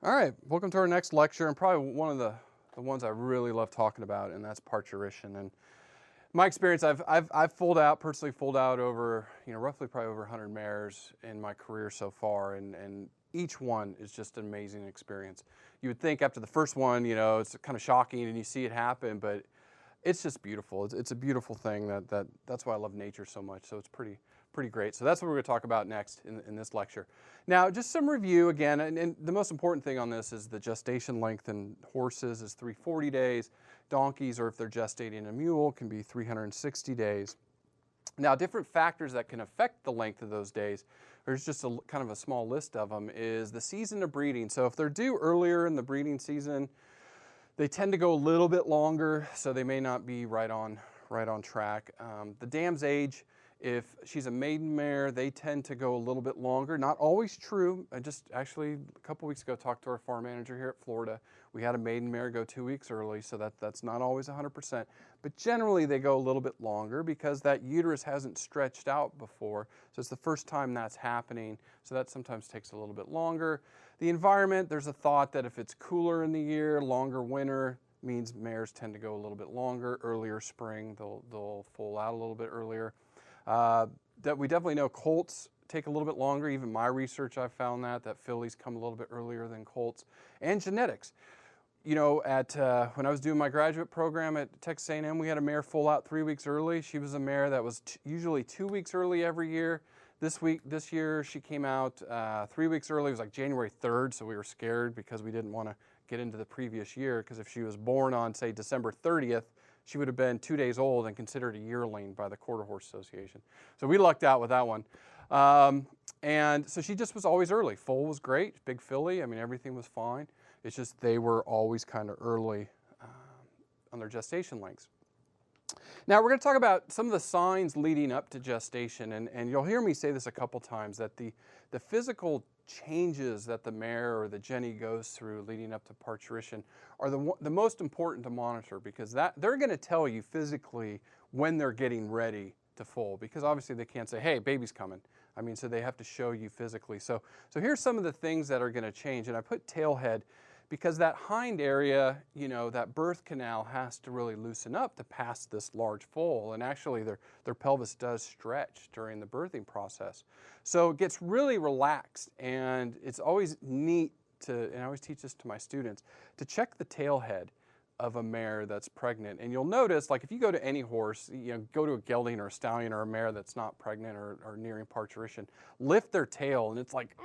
All right, welcome to our next lecture, and probably one of the ones I really love talking about, and that's parturition. And my experience, I've personally foaled out over, roughly probably over 100 mares in my career so far, and each one is just an amazing experience. You would think after the first one, it's kind of shocking and you see it happen, but it's just beautiful. It's a beautiful thing that's why I love nature so much. So it's pretty great. So that's what we're going to talk about next in this lecture. Now, just some review again, and the most important thing on this is the gestation length in horses is 340 days. Donkeys, or if they're gestating a mule, can be 360 days. Now, different factors that can affect the length of those days, there's just kind of a small list of them, is the season of breeding. So if they're due earlier in the breeding season, they tend to go a little bit longer, so they may not be right on track. The dam's age, if she's a maiden mare, they tend to go a little bit longer. Not always true. I just actually a couple weeks ago talked to our farm manager here at Florida. We had a maiden mare go 2 weeks early, so that's not always 100%. But generally they go a little bit longer because that uterus hasn't stretched out before. So it's the first time that's happening. So that sometimes takes a little bit longer. The environment, there's a thought that if it's cooler in the year, longer winter, means mares tend to go a little bit longer. Earlier spring, they'll foal out a little bit earlier. That we definitely know colts take a little bit longer. Even my research, I've found that fillies come a little bit earlier than colts. And genetics. When I was doing my graduate program at Texas A&M, we had a mare foal out 3 weeks early. She was a mare that was usually 2 weeks early every year. This year, she came out 3 weeks early. It was like January 3rd, so we were scared because we didn't want to get into the previous year, because if she was born on, say, December 30th, she would have been 2 days old and considered a yearling by the Quarter Horse Association. So we lucked out with that one. And so she just was always early. Foal was great, big filly. I mean, everything was fine. It's just they were always kind of early on their gestation lengths. Now we're going to talk about some of the signs leading up to gestation, and you'll hear me say this a couple times, that the physical changes that the mare or the jenny goes through leading up to parturition are the most important to monitor, because they're going to tell you physically when they're getting ready to foal, because obviously they can't say, hey, baby's coming. I mean, so they have to show you physically. So here's some of the things that are going to change, and I put tailhead because that hind area, that birth canal has to really loosen up to pass this large foal. And actually their pelvis does stretch during the birthing process. So it gets really relaxed, and it's always neat and I always teach this to my students, to check the tailhead of a mare that's pregnant. And you'll notice, like if you go to any horse, go to a gelding or a stallion or a mare that's not pregnant or nearing parturition, lift their tail and it's like,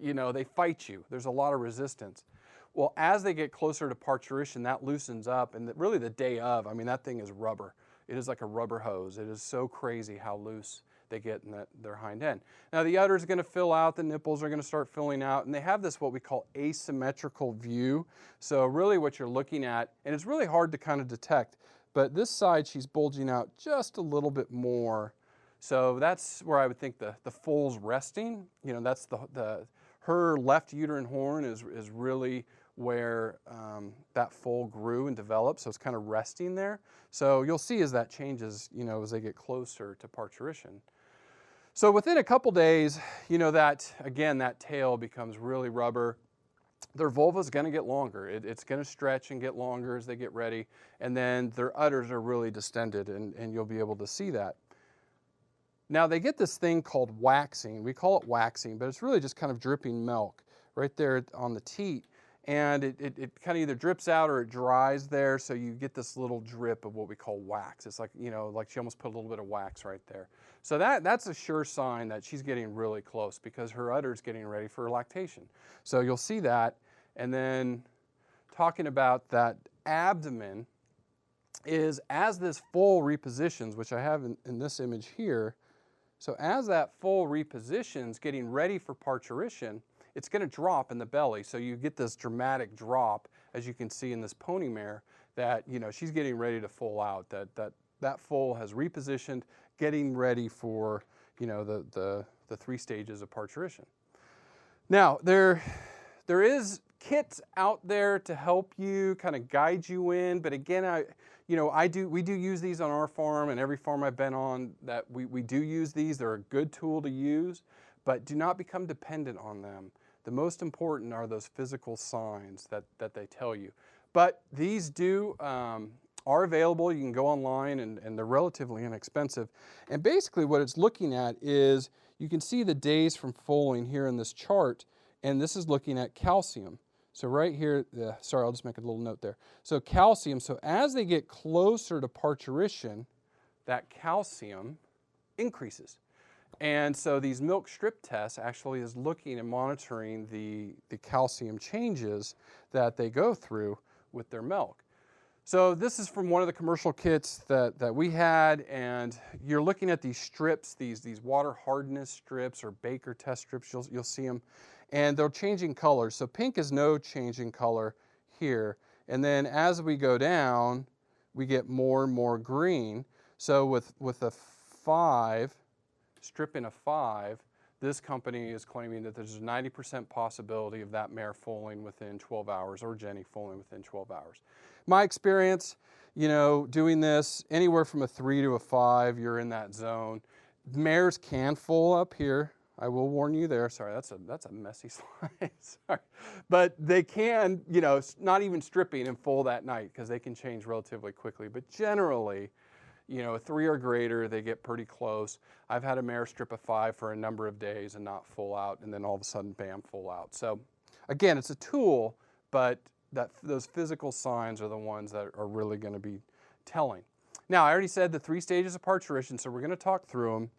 they fight you. There's a lot of resistance. Well, as they get closer to parturition, that loosens up, and really the day of, I mean, that thing is rubber. It is like a rubber hose. It is so crazy how loose they get in their hind end. Now, the udder is going to fill out, the nipples are going to start filling out, and they have this what we call asymmetrical view. So really what you're looking at, and it's really hard to kind of detect, but this side she's bulging out just a little bit more. So that's where I would think the foal's resting. That's her left uterine horn is really where that foal grew and developed, so it's kind of resting there. So you'll see as that changes, as they get closer to parturition. So within a couple days, that tail becomes really rubber. Their vulva is going to get longer. It's going to stretch and get longer as they get ready, and then their udders are really distended, and you'll be able to see that. Now they get this thing called waxing. We call it waxing, but it's really just kind of dripping milk right there on the teat. And it kind of either drips out or it dries there, so you get this little drip of what we call wax. It's like, like she almost put a little bit of wax right there. So that's a sure sign that she's getting really close, because her udder's getting ready for lactation. So you'll see that. And then talking about that abdomen is, as this foal repositions, which I have in this image here, so as that foal repositions, getting ready for parturition, it's going to drop in the belly. So you get this dramatic drop, as you can see in this pony mare, that she's getting ready to foal out. That foal has repositioned, getting ready for the 3 stages of parturition. Now there is kits out there to help you, kind of guide you in, but again, we do use these on our farm, and every farm I've been on, that we do use these. They're a good tool to use, but do not become dependent on them. The most important are those physical signs that they tell you. But these are available. You can go online, and they're relatively inexpensive. And basically what it's looking at is, you can see the days from foaling here in this chart, and this is looking at calcium. So right here, sorry, I'll just make a little note there. So calcium, so as they get closer to parturition, that calcium increases. And so these milk strip tests actually is looking and monitoring the calcium changes that they go through with their milk. So this is from one of the commercial kits that we had, and you're looking at these strips, these water hardness strips or Baker test strips, you'll see them, and they're changing colors. So pink is no change in color here, and then as we go down, we get more and more green. So with a 5, strip in a 5, this company is claiming that there's a 90% possibility of that mare foaling within 12 hours or Jenny foaling within 12 hours. My experience, doing this, anywhere from a 3 to a 5, you're in that zone. Mares can foal up here. I will warn you there. Sorry, that's a messy slide. Sorry. But they can, not even stripping and foal that night, because they can change relatively quickly. But generally, a 3 or greater, they get pretty close. I've had a mare strip a 5 for a number of days and not full out, and then all of a sudden, bam, full out. So again, it's a tool, but those physical signs are the ones that are really going to be telling. Now, I already said the 3 stages of parturition, so we're going to talk through them.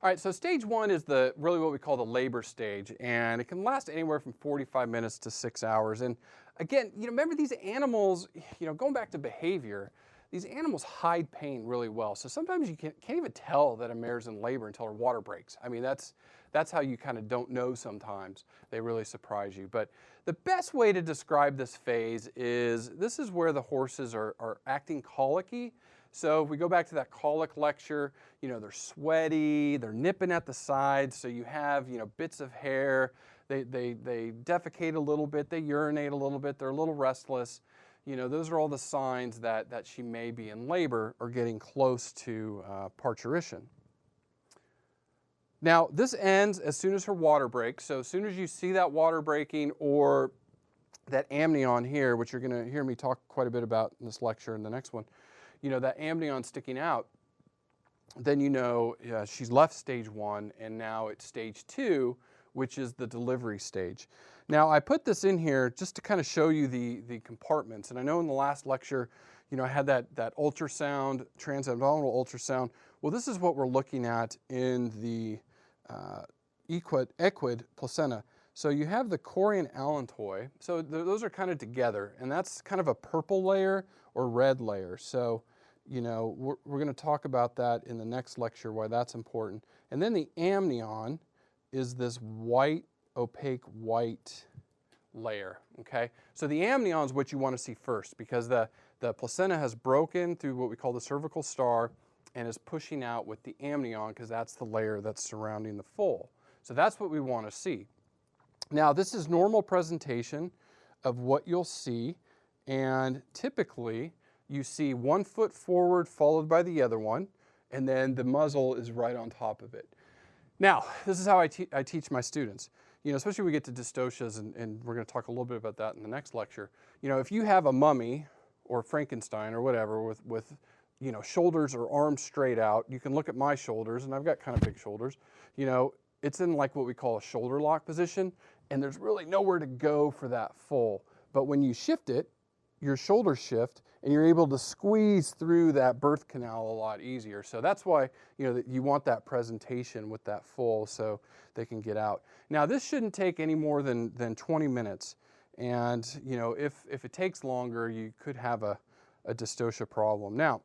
All right, so stage 1 is really what we call the labor stage, and it can last anywhere from 45 minutes to 6 hours. And again, remember these animals, going back to behavior, these animals hide pain really well. So sometimes you can't even tell that a mare's in labor until her water breaks. I mean, that's how you kind of don't know sometimes. They really surprise you. But the best way to describe this phase is, this is where the horses are acting colicky. So if we go back to that colic lecture, they're sweaty, they're nipping at the sides, so you have, bits of hair, they defecate a little bit, they urinate a little bit, they're a little restless. Those are all the signs that she may be in labor or getting close to parturition. Now, this ends as soon as her water breaks. So as soon as you see that water breaking, or that amnion here, which you're going to hear me talk quite a bit about in this lecture and the next one, that amnion sticking out, then she's left stage 1, and now it's stage 2, which is the delivery stage. Now, I put this in here just to kind of show you the compartments. And I know in the last lecture, I had that ultrasound, transabdominal ultrasound. Well, this is what we're looking at in the equid placenta. So you have the chorion allantois. So those are kind of together, and that's kind of a purple layer or red layer. So, we're going to talk about that in the next lecture, why that's important. And then the amnion is this white, opaque white layer, okay? So the amnion is what you want to see first, because the placenta has broken through what we call the cervical star and is pushing out with the amnion, because that's the layer that's surrounding the foal. So that's what we want to see. Now, this is normal presentation of what you'll see, and typically you see one foot forward followed by the other one, and then the muzzle is right on top of it. Now, this is how I teach my students. Especially when we get to dystocias, and we're going to talk a little bit about that in the next lecture. If you have a mummy or Frankenstein or whatever with shoulders or arms straight out, you can look at my shoulders, and I've got kind of big shoulders. It's in like what we call a shoulder lock position, and there's really nowhere to go for that foal. But when you shift it, your shoulders shift, and you're able to squeeze through that birth canal a lot easier. So that's why that you want that presentation with that foal, so they can get out. Now, this shouldn't take any more than 20 minutes, and if it takes longer, you could have a dystocia problem. Now,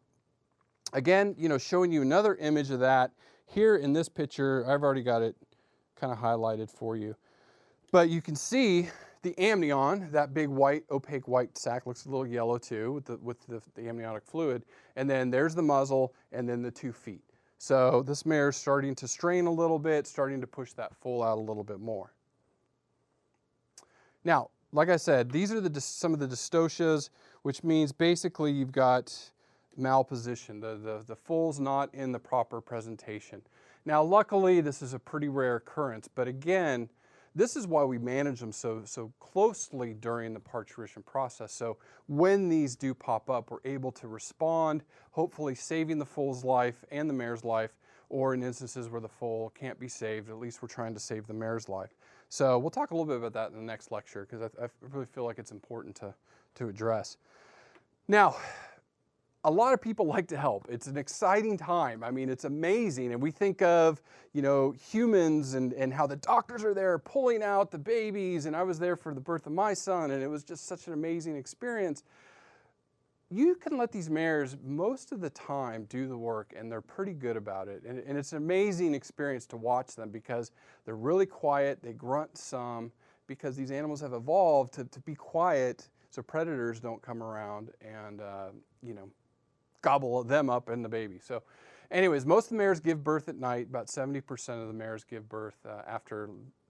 again, showing you another image of that here in this picture. I've already got it kind of highlighted for you, but you can see the amnion, that big white, opaque white sac, looks a little yellow too with the amniotic fluid. And then there's the muzzle, and then the 2 feet. So this mare is starting to strain a little bit, starting to push that foal out a little bit more. Now, like I said, these are some of the dystocias, which means basically you've got malposition. The foal's not in the proper presentation. Now, luckily, this is a pretty rare occurrence, but again, this is why we manage them so closely during the parturition process. So when these do pop up, we're able to respond, hopefully saving the foal's life and the mare's life, or in instances where the foal can't be saved, at least we're trying to save the mare's life. So we'll talk a little bit about that in the next lecture, because I really feel like it's important to address. Now, a lot of people like to help. It's an exciting time. I mean, it's amazing. And we think of, humans and how the doctors are there pulling out the babies. And I was there for the birth of my son, and it was just such an amazing experience. You can let these mares most of the time do the work, and they're pretty good about it. And it's an amazing experience to watch them, because they're really quiet. They grunt some, because these animals have evolved to be quiet so predators don't come around and, gobble them up and the baby. So anyways, most of the mares give birth at night. About 70% of the mares give birth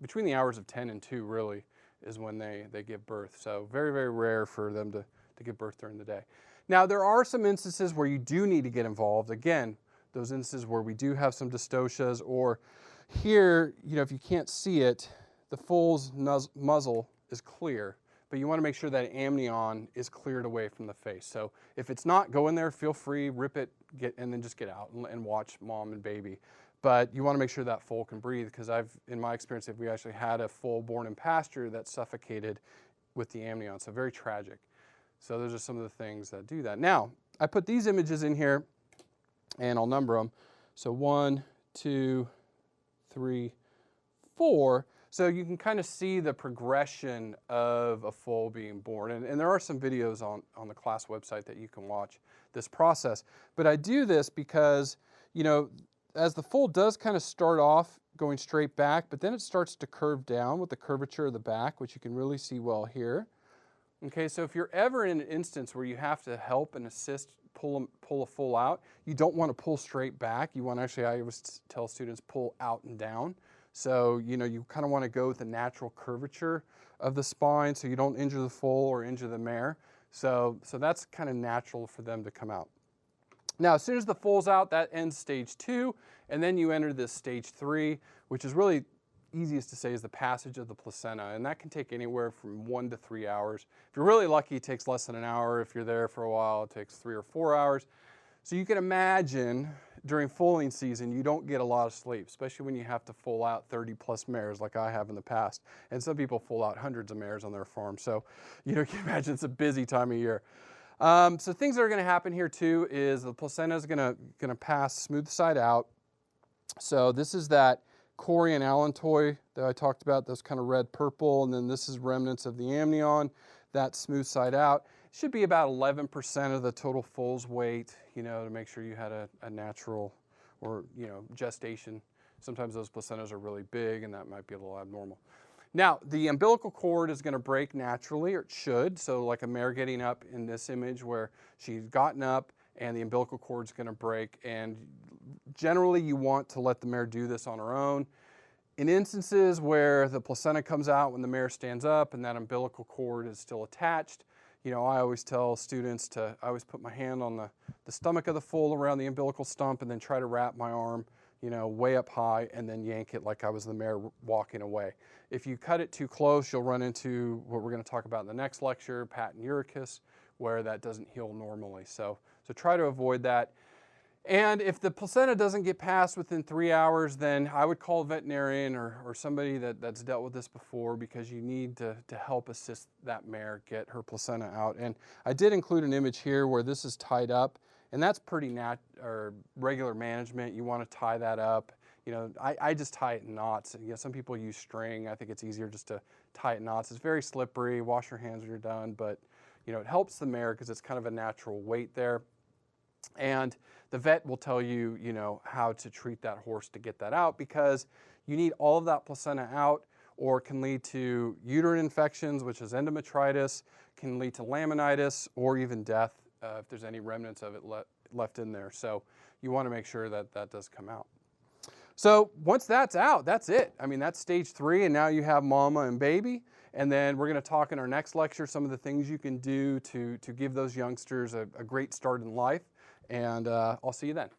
between the hours of 10 and 2 really is when they give birth. So very, very rare for them to give birth during the day. Now, there are some instances where you do need to get involved. Again, those instances where we do have some dystocias, or here, if you can't see it, the foal's muzzle is clear, but you want to make sure that amnion is cleared away from the face. So if it's not, go in there, feel free, rip it, and then just get out and watch mom and baby. But you want to make sure that foal can breathe, because in my experience, we actually had a foal born in pasture that suffocated with the amnion, so very tragic. So those are some of the things that do that. Now, I put these images in here, and I'll number them. So 1, 2, 3, 4. So you can kind of see the progression of a foal being born. And there are some videos on the class website that you can watch this process. But I do this because, as the foal does kind of start off going straight back, but then it starts to curve down with the curvature of the back, which you can really see well here. Okay, so if you're ever in an instance where you have to help and assist pull a foal out, you don't want to pull straight back. You want to actually, I always tell students, pull out and down. So, you kind of want to go with the natural curvature of the spine so you don't injure the foal or injure the mare. So that's kind of natural for them to come out. Now, as soon as the foal's out, that ends stage 2, and then you enter this stage 3, which is really easiest to say is the passage of the placenta, and that can take anywhere from 1 to 3 hours. If you're really lucky, it takes less than an hour. If you're there for a while, it takes 3 or 4 hours. So you can imagine during foaling season, you don't get a lot of sleep, especially when you have to foal out 30 plus mares like I have in the past. And some people foal out hundreds of mares on their farm. So, you can imagine it's a busy time of year. So things that are going to happen here too is the placenta is going to pass smooth side out. So this is that Corian allantois that I talked about, those kind of red purple, and then this is remnants of the amnion, that smooth side out. Should be about 11% of the total foal's weight, to make sure you had a natural or, gestation. Sometimes those placentas are really big, and that might be a little abnormal. Now, the umbilical cord is going to break naturally, or it should. So like a mare getting up in this image where she's gotten up and the umbilical cord is going to break. And generally, you want to let the mare do this on her own. In instances where the placenta comes out when the mare stands up and that umbilical cord is still attached, I always tell students I always put my hand on the stomach of the foal around the umbilical stump and then try to wrap my arm, way up high and then yank it like I was the mare walking away. If you cut it too close, you'll run into what we're going to talk about in the next lecture, patent uricus, where that doesn't heal normally. So try to avoid that. And if the placenta doesn't get passed within 3 hours, then I would call a veterinarian or somebody that's dealt with this before, because you need to help assist that mare get her placenta out. And I did include an image here where this is tied up, and that's pretty regular management. You want to tie that up. I just tie it in knots. Some people use string. I think it's easier just to tie it in knots. It's very slippery. Wash your hands when you're done, but it helps the mare because it's kind of a natural weight there. And the vet will tell you, how to treat that horse to get that out, because you need all of that placenta out, or it can lead to uterine infections, which is endometritis, can lead to laminitis, or even death if there's any remnants of it left in there. So you want to make sure that that does come out. So once that's out, that's it. I mean, that's stage 3, and now you have mama and baby. And then we're going to talk in our next lecture some of the things you can do to give those youngsters a great start in life. And I'll see you then.